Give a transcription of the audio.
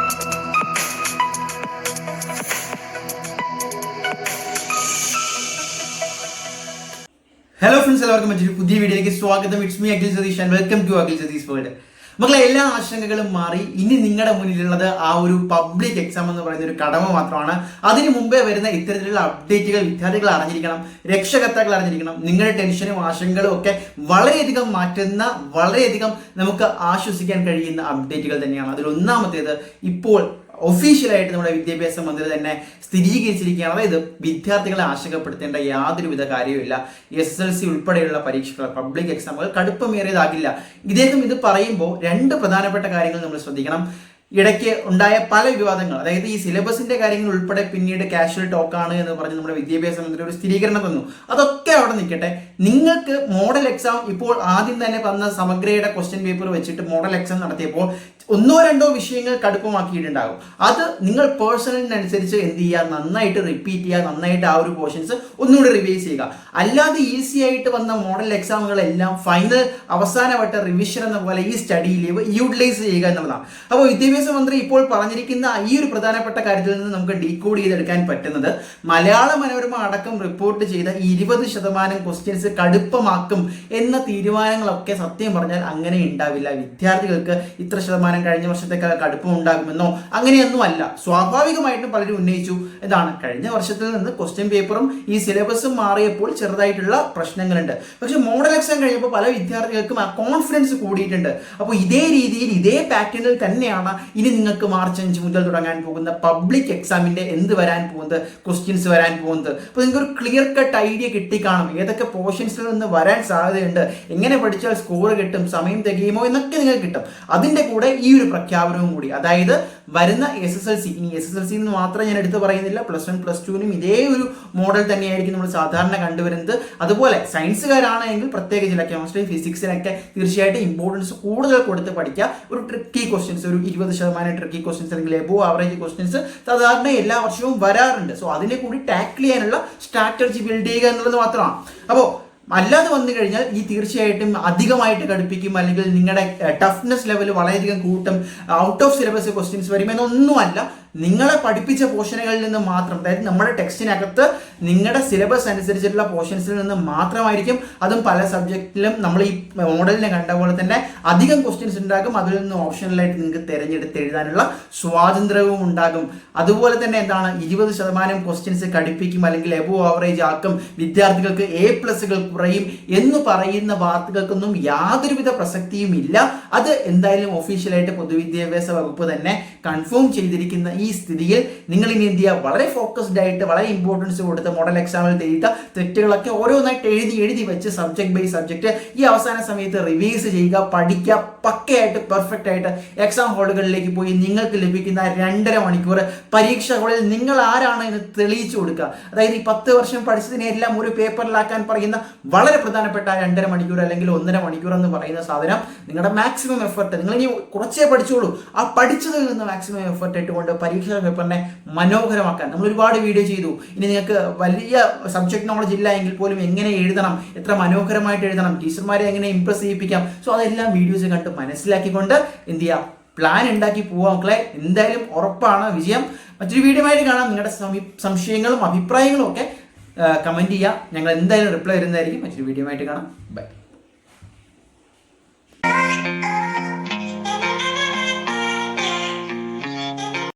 Hello friends, എല്ലാവർക്കും മറ്റൊരു പുതിയ വീഡിയോയിലേക്ക് സ്വാഗതം. It's me Akhil Satheesh and welcome to Akhil Satheesh world. മക്കളെ, എല്ലാ ആശങ്കകളും മാറി ഇനി നിങ്ങളുടെ മുന്നിലുള്ളത് ആ ഒരു പബ്ലിക് എക്സാം എന്ന് പറയുന്ന ഒരു കടമ മാത്രമാണ്. അതിന് മുമ്പേ വരുന്ന ഇത്തരത്തിലുള്ള അപ്ഡേറ്റുകൾ വിദ്യാർത്ഥികൾ അറിഞ്ഞിരിക്കണം, രക്ഷകർത്താക്കൾ അറിഞ്ഞിരിക്കണം. നിങ്ങളുടെ ടെൻഷനും ആശങ്കകളും ഒക്കെ വളരെയധികം മാറ്റുന്ന, വളരെയധികം നമുക്ക് ആശ്വസിക്കാൻ കഴിയുന്ന അപ്ഡേറ്റുകൾ തന്നെയാണ്. അതിലൊന്നാമത്തേത് ഇപ്പോൾ ഒഫീഷ്യലായിട്ട് നമ്മുടെ വിദ്യാഭ്യാസ മന്ത്രി തന്നെ സ്ഥിരീകരിച്ചിരിക്കുകയാണ്. അതായത് വിദ്യാർത്ഥികളെ ആശങ്കപ്പെടുത്തേണ്ട യാതൊരുവിധ കാര്യവുമില്ല. SSLC ഉൾപ്പെടെയുള്ള പരീക്ഷകൾ, പബ്ലിക് എക്സാമുകൾ കടുപ്പമേറിയതാകില്ല. ഇദ്ദേഹം ഇത് പറയുമ്പോൾ രണ്ട് പ്രധാനപ്പെട്ട കാര്യങ്ങൾ നമ്മൾ ശ്രദ്ധിക്കണം. ഇടയ്ക്ക് ഉണ്ടായ പല വിവാദങ്ങൾ, അതായത് ഈ സിലബസിന്റെ കാര്യങ്ങൾ ഉൾപ്പെടെ പിന്നീട് കാഷ്വൽ ടോക്കാണ് എന്ന് പറഞ്ഞ് നമ്മുടെ വിദ്യാഭ്യാസ മന്ത്രി ഒരു സ്ഥിരീകരണം തന്നു. അതൊക്കെ അവിടെ നിൽക്കട്ടെ. നിങ്ങൾക്ക് മോഡൽ എക്സാം ഇപ്പോൾ ആദ്യം തന്നെ വന്ന സമഗ്രയുടെ ക്വസ്റ്റ്യൻ പേപ്പർ വെച്ചിട്ട് മോഡൽ എക്സാം നടത്തിയപ്പോൾ ഒന്നോ രണ്ടോ വിഷയങ്ങൾ കടുപ്പമാക്കിയിട്ടുണ്ടാകും. അത് നിങ്ങൾ പേഴ്സണലിനനുസരിച്ച് എന്ത് ചെയ്യുക, നന്നായിട്ട് റിപ്പീറ്റ് ചെയ്യുക, നന്നായിട്ട് ആ ഒരു പോർഷൻസ് ഒന്നുകൂടി റിവൈസ് ചെയ്യുക. അല്ലാതെ ഈസി ആയിട്ട് വന്ന മോഡൽ എക്സാമുകളെല്ലാം ഫൈനൽ അവസാനവട്ട റിവിഷൻ എന്ന പോലെ ഈ സ്റ്റഡി ലീവ് യൂട്ടിലൈസ് ചെയ്യുക എന്നുള്ളതാണ്. അപ്പോൾ വിദ്യാഭ്യാസ മന്ത്രി ഇപ്പോൾ പറഞ്ഞിരിക്കുന്ന ഈ ഒരു പ്രധാനപ്പെട്ട കാര്യത്തിൽ നിന്ന് നമുക്ക് ഡീകോഡ് ചെയ്തെടുക്കാൻ പറ്റുന്നത്, മലയാള മനോരമ അടക്കം റിപ്പോർട്ട് ചെയ്ത 20% ക്വസ്റ്റ്യൻസ് കടുപ്പമാക്കും എന്ന തീരുമാനങ്ങളൊക്കെ സത്യം പറഞ്ഞാൽ അങ്ങനെ ഉണ്ടാവില്ല. വിദ്യാർത്ഥികൾക്ക് ഇത്ര ശതമാനം കഴിഞ്ഞ വർഷത്തേക്കാൾ കടുപ്പം ഉണ്ടാകുമെന്നോ അങ്ങനെയൊന്നും അല്ല. സ്വാഭാവികമായിട്ടും പലരും ഉന്നയിച്ചു, എന്താണ്, കഴിഞ്ഞ വർഷത്തിൽ നിന്ന് ക്വസ്റ്റ്യൻ പേപ്പറും ഈ സിലബസും മാറിയപ്പോൾ ചെറുതായിട്ടുള്ള പ്രശ്നങ്ങളുണ്ട്. പക്ഷെ മോഡൽ എക്സാം കഴിയുമ്പോൾ പല വിദ്യാർത്ഥികൾക്കും ആ കോൺഫിഡൻസ് കൂടിയിട്ടുണ്ട്. അപ്പോൾ ഇതേ രീതിയിൽ, ഇതേ പാറ്റേണിൽ തന്നെയാണ് ഇനി നിങ്ങൾക്ക് March 5 മുതൽ തുടങ്ങാൻ പോകുന്ന പബ്ലിക് എക്സാമിന്റെ എന്ത് വരാൻ പോകുന്നത്, ക്വസ്റ്റ്യൻസ് വരാൻ പോകുന്നത്. അപ്പോൾ നിങ്ങൾക്ക് ഒരു ക്ലിയർ കട്ട് ഐഡിയ കിട്ടിക്കാണും ഏതൊക്കെ പോർഷൻസിൽ നിന്ന് വരാൻ സാധ്യതയുണ്ട്, എങ്ങനെ പഠിച്ചാൽ സ്കോർ കിട്ടും, സമയം തികയുമോ എന്നൊക്കെ നിങ്ങൾക്ക് കിട്ടും. അതിന്റെ കൂടെ ഈ ഒരു പ്രഖ്യാപനവും കൂടി, അതായത് വരുന്ന SSLC, ഇനി SSLC എന്ന് മാത്രം ഞാൻ എടുത്ത് പറയുന്നില്ല, +1 +2നും ഇതേ ഒരു മോഡൽ തന്നെയായിരിക്കും നമ്മൾ സാധാരണ കണ്ടുവരുന്നത്. അതുപോലെ സയൻസുകാരാണെങ്കിൽ പ്രത്യേക ചില കെമിസ്ട്രി, ഫിസിക്സിനൊക്കെ തീർച്ചയായിട്ടും ഇമ്പോർട്ടൻസ് കൂടുതൽ കൊടുത്ത് പഠിക്കുക. ഒരു ട്രിക്കി ക്വസ്റ്റ്യൻസ്, ഒരു 20% ട്രിക്കി ക്വസ്റ്റ്യൻസ് അല്ലെങ്കിൽ എബോ ആവറേജ് ക്വസ്റ്റ്യൻസ് സാധാരണ എല്ലാ വർഷവും വരാറുണ്ട്. സോ അതിനെ കൂടി ടാക്കിൾ ചെയ്യാനുള്ള സ്ട്രാറ്റജി ബിൽഡ് ചെയ്യുക എന്നുള്ളത് മാത്രമാണ്. അപ്പോൾ അല്ലാതെ വന്നു കഴിഞ്ഞാൽ ഈ തീർച്ചയായിട്ടും അധികമായിട്ട് കടുപ്പിക്കും, അല്ലെങ്കിൽ നിങ്ങളുടെ ടഫ്നെസ് ലെവൽ വളരെയധികം കൂട്ടും, ഔട്ട് ഓഫ് സിലബസ് ക്വസ്റ്റ്യൻസ് വരും എന്നൊന്നുമല്ല. നിങ്ങളെ പഠിപ്പിച്ച പോർഷനുകളിൽ നിന്ന് മാത്രം, അതായത് നമ്മുടെ ടെക്സ്റ്റിനകത്ത് നിങ്ങളുടെ സിലബസ് അനുസരിച്ചിട്ടുള്ള പോർഷൻസിൽ നിന്ന് മാത്രമായിരിക്കും. അതും പല സബ്ജക്റ്റിലും നമ്മൾ ഈ മോഡലിനെ കണ്ട പോലെ തന്നെ അധികം ക്വസ്റ്റ്യൻസ് ഉണ്ടാകും. അതിൽ നിന്ന് ഓപ്ഷണലായിട്ട് നിങ്ങൾക്ക് തിരഞ്ഞെടുത്ത് എഴുതാനുള്ള സ്വാതന്ത്ര്യവും ഉണ്ടാകും. അതുപോലെ തന്നെ എന്താണ്, 20% ക്വസ്റ്റ്യൻസ് കടുപ്പിക്കും അല്ലെങ്കിൽ എബോ ആവറേജ് ആക്കും, വിദ്യാർത്ഥികൾക്ക് A+ കുറയും എന്ന് പറയുന്ന വാർത്തകൾക്കൊന്നും യാതൊരുവിധ പ്രസക്തിയും ഇല്ല. അത് എന്തായാലും ഒഫീഷ്യലായിട്ട് പൊതുവിദ്യാഭ്യാസ വകുപ്പ് തന്നെ കൺഫേം ചെയ്തിരിക്കുന്ന ഈ സ്ഥിതിയിൽ നിങ്ങൾ ഇനി എന്ത് ചെയ്യുക, വളരെ ഫോക്കസ്ഡ് ആയിട്ട്, വളരെ ഇമ്പോർട്ടൻസ് കൊടുത്ത് മോഡൽ എക്സാമിൽ ചെയ്ത തെറ്റുകളൊക്കെ ഓരോന്നായിട്ട് എഴുതി വെച്ച് സബ്ജക്ട് ബൈ സബ്ജക്ട് ഈ അവസാന സമയത്ത് റിവൈസ് ചെയ്യുക, പഠിക്കുക, പക്കയായിട്ട് പെർഫെക്റ്റ് ആയിട്ട് എക്സാം ഹാളുകളിലേക്ക് പോയി നിങ്ങൾക്ക് ലഭിക്കുന്ന 2.5 മണിക്കൂർ പരീക്ഷ ഹാളിൽ നിങ്ങൾ ആരാണ് എന്ന് തെളിയിച്ചു കൊടുക്കുക. അതായത് ഈ 10 വർഷം പഠിച്ചതിനെ എല്ലാം ഒരു പേപ്പറിലാക്കാൻ പറയുന്ന വളരെ പ്രധാനപ്പെട്ട 2.5 മണിക്കൂർ അല്ലെങ്കിൽ 1.5 മണിക്കൂർ എന്ന് പറയുന്ന സാധനം, നിങ്ങളുടെ മാക്സിമം എഫർട്ട്, നിങ്ങൾ ഇനി കുറച്ചേ പഠിച്ചോളൂ, ആ പഠിച്ചതിൽ നിന്ന് മാക്സിമം എഫർട്ട് ഇട്ടുകൊണ്ട് പരീക്ഷാ പേപ്പറിനെ മനോഹരമാക്കാൻ നമ്മൾ ഒരുപാട് വീഡിയോ ചെയ്തു. ഇനി നിങ്ങൾക്ക് വലിയ സബ്ജക്ട് നോളജ് ഇല്ല എങ്കിൽ പോലും എങ്ങനെ എഴുതണം, എത്ര മനോഹരമായിട്ട് എഴുതണം, ടീച്ചർമാരെ എങ്ങനെ ഇംപ്രസ് ചെയ്യിപ്പിക്കാം, സോ അതെല്ലാം വീഡിയോസ് കണ്ട് മനസ്സിലാക്കിക്കൊണ്ട് എന്ത് ചെയ്യാം, പ്ലാൻ ഉണ്ടാക്കി പോവാം മക്കളെ. എന്തായാലും ഉറപ്പാണ് വിജയം. മറ്റൊരു വീഡിയോ ആയിട്ട് കാണാം. നിങ്ങളുടെ സംശയങ്ങളും അഭിപ്രായങ്ങളും ഒക്കെ കമന്റ് ചെയ്യാം. ഞങ്ങൾ എന്തായാലും റിപ്ലൈ വരുന്നതായിരിക്കും. മറ്റൊരു വീഡിയോ ആയിട്ട് കാണാം. ബൈ.